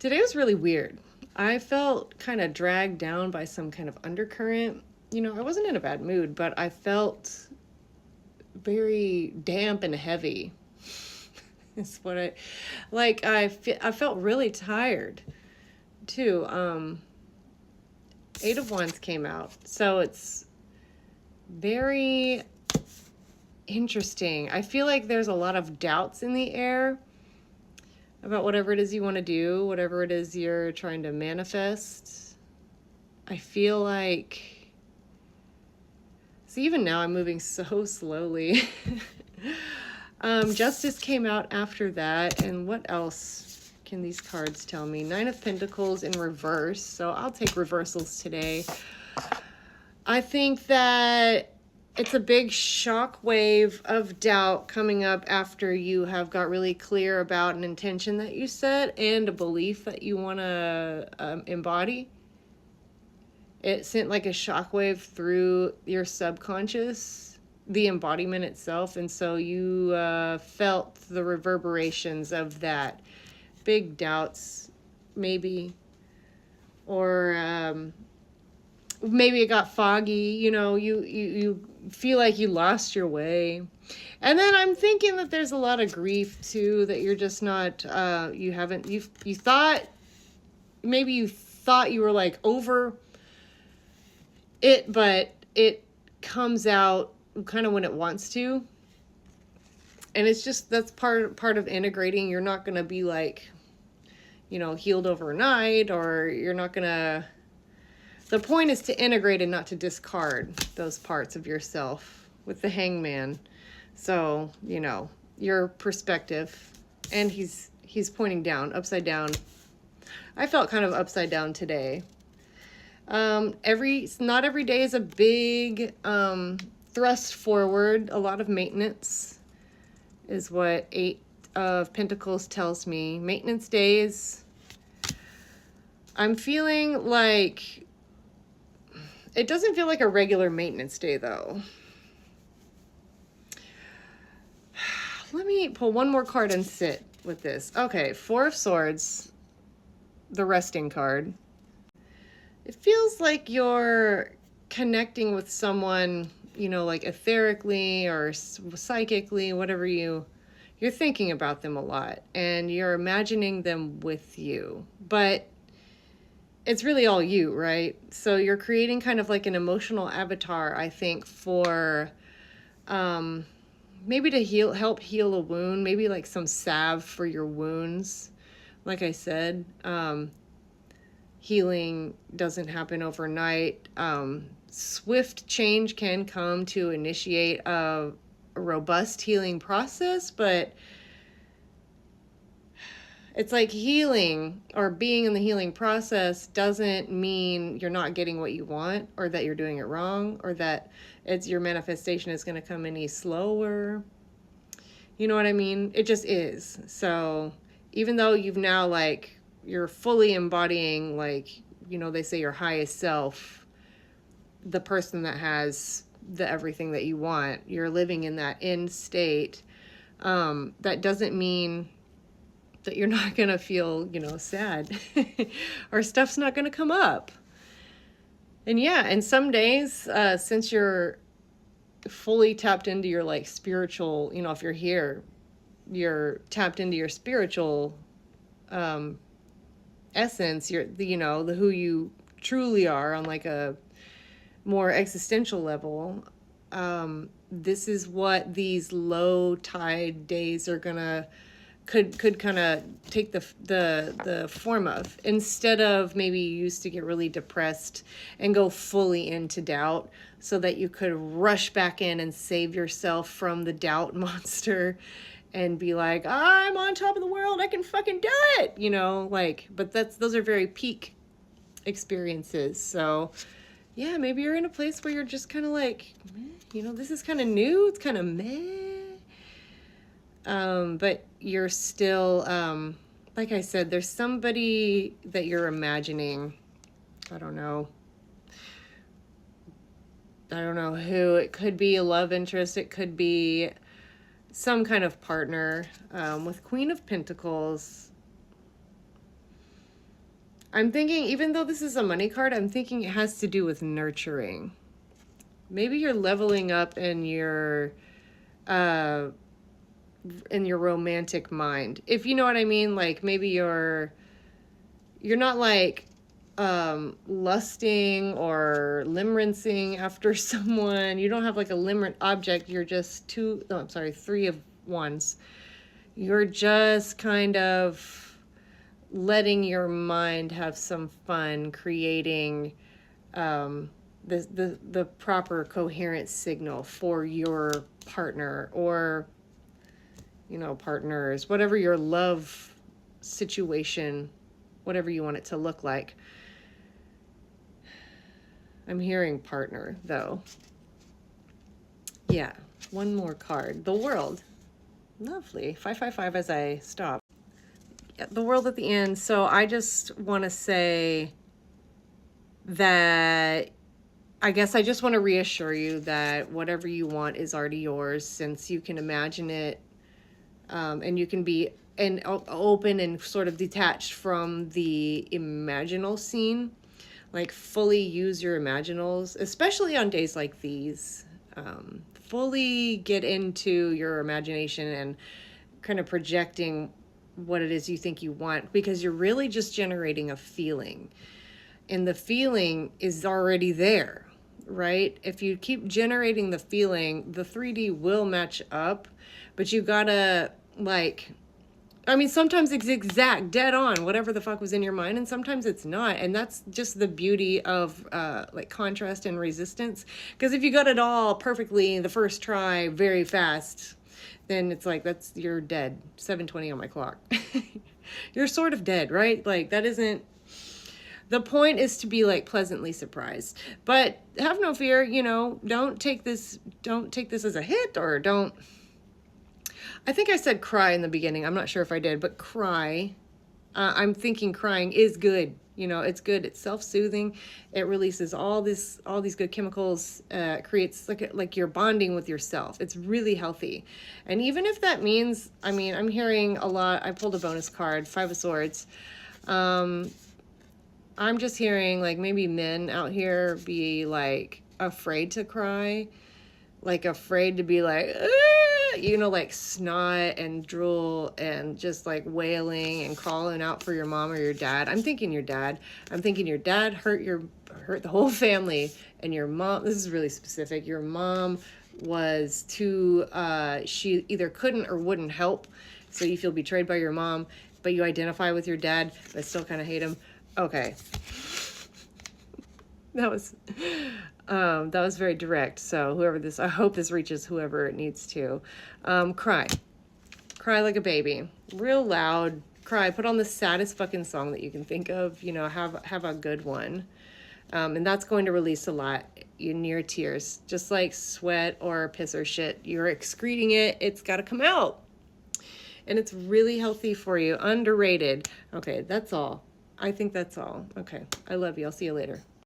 Today was really weird. I felt kind of dragged down by some kind of undercurrent. I wasn't in a bad mood, but I felt very damp and heavy. It's what I like. I felt really tired too. Eight of Wands came out, so it's very interesting. I feel like there's a lot of doubts in the air about whatever it is you want to do, whatever it is you're trying to manifest. I feel like, see, even now I'm moving so slowly. Justice came out after that, and what else can these cards tell me? Nine of Pentacles in reverse, so I'll take reversals today. I think that it's a big shock wave of doubt coming up after you have got really clear about an intention that you set and a belief that you want to embody. It sent like a shockwave through your subconscious, the embodiment itself, and so you felt the reverberations of that. Big doubts, maybe, or maybe it got foggy. You feel like you lost your way. And then I'm thinking that there's a lot of grief too, that you're just not you thought you were like over it, but it comes out kind of when it wants to. And it's just, that's part of integrating. You're not going to be like, healed overnight, or you're not going to. The point is to integrate and not to discard those parts of yourself with the Hangman. So, your perspective. And he's pointing down, upside down. I felt kind of upside down today. Not every day is a big thrust forward. A lot of maintenance is what Eight of Pentacles tells me. Maintenance days. I'm feeling like it doesn't feel like a regular maintenance day, though. Let me pull one more card and sit with this. Okay, Four of Swords, the resting card. It feels like you're connecting with someone, like etherically or psychically, whatever you're thinking about them a lot, and you're imagining them with you. But it's really all you, right? So you're creating kind of like an emotional avatar, I think, for maybe to help heal a wound, maybe like some salve for your wounds. Like I said, healing doesn't happen overnight. Swift change can come to initiate a robust healing process, but it's like healing or being in the healing process doesn't mean you're not getting what you want, or that you're doing it wrong, or that your manifestation is going to come any slower. You know what I mean? It just is. So even though you've now you're fully embodying, they say your highest self, the person that has the everything that you want, you're living in that end state. That doesn't mean that you're not going to feel, sad or stuff's not going to come up. And and some days, since you're fully tapped into your spiritual, if you're here, you're tapped into your spiritual essence, you're the who you truly are on a more existential level. This is what these low tide days are gonna could kind of take the form of. Instead of maybe you used to get really depressed and go fully into doubt so that you could rush back in and save yourself from the doubt monster and be like, I'm on top of the world, I can fucking do it, but those are very peak experiences. So yeah, maybe you're in a place where you're just kind of this is kind of new, it's kind of meh. But you're still, like I said, there's somebody that you're imagining. I don't know who. It could be a love interest. It could be some kind of partner. With Queen of Pentacles, I'm thinking, even though this is a money card, I'm thinking it has to do with nurturing. Maybe you're leveling up uh, in your romantic mind. If you know what I mean, like maybe you're not like lusting or limericing after someone. You don't have like a limerent object. You're just three of wands. You're just kind of letting your mind have some fun creating the proper coherent signal for your partner, or partners, whatever your love situation, whatever you want it to look like. I'm hearing partner though. Yeah, one more card. The World. Lovely. 555 as I stop. Yeah, the World at the end. So I just want to say that I guess I just want to reassure you that whatever you want is already yours, since you can imagine it, and you can be open and sort of detached from the imaginal scene. Like fully use your imaginals, especially on days like these. Fully get into your imagination and kind of projecting what it is you think you want, because you're really just generating a feeling. And the feeling is already there, right? If you keep generating the feeling, the 3D will match up, but you gotta sometimes it's exact, dead on, whatever the fuck was in your mind, and sometimes it's not. And that's just the beauty of contrast and resistance. Because if you got it all perfectly the first try, very fast, then it's like, you're dead. 7:20 on my clock. You're sort of dead, right? Like, that isn't... The point is to be pleasantly surprised. But have no fear, don't take this as a hit, or don't... I think I said cry in the beginning. I'm not sure if I did, but cry. I'm thinking crying is good. It's good. It's self-soothing. It releases all these good chemicals. Creates like you're bonding with yourself. It's really healthy. And even if that means, I'm hearing a lot. I pulled a bonus card, 5 of Swords. I'm just hearing maybe men out here be afraid to cry, afraid to be snot and drool and just wailing and calling out for your mom or your dad. I'm thinking your dad. I'm thinking your dad hurt the whole family, and your mom, this is really specific, your mom was too, she either couldn't or wouldn't help, so you feel betrayed by your mom, but you identify with your dad, but still kind of hate him. Okay. That was very direct. So I hope this reaches whoever it needs to. Cry like a baby, real loud. Cry. Put on the saddest fucking song that you can think of. Have a good one, and that's going to release a lot in your tears, just like sweat or piss or shit. You're excreting it. It's got to come out, and it's really healthy for you. Underrated. Okay, that's all. I think that's all. Okay, I love you. I'll see you later.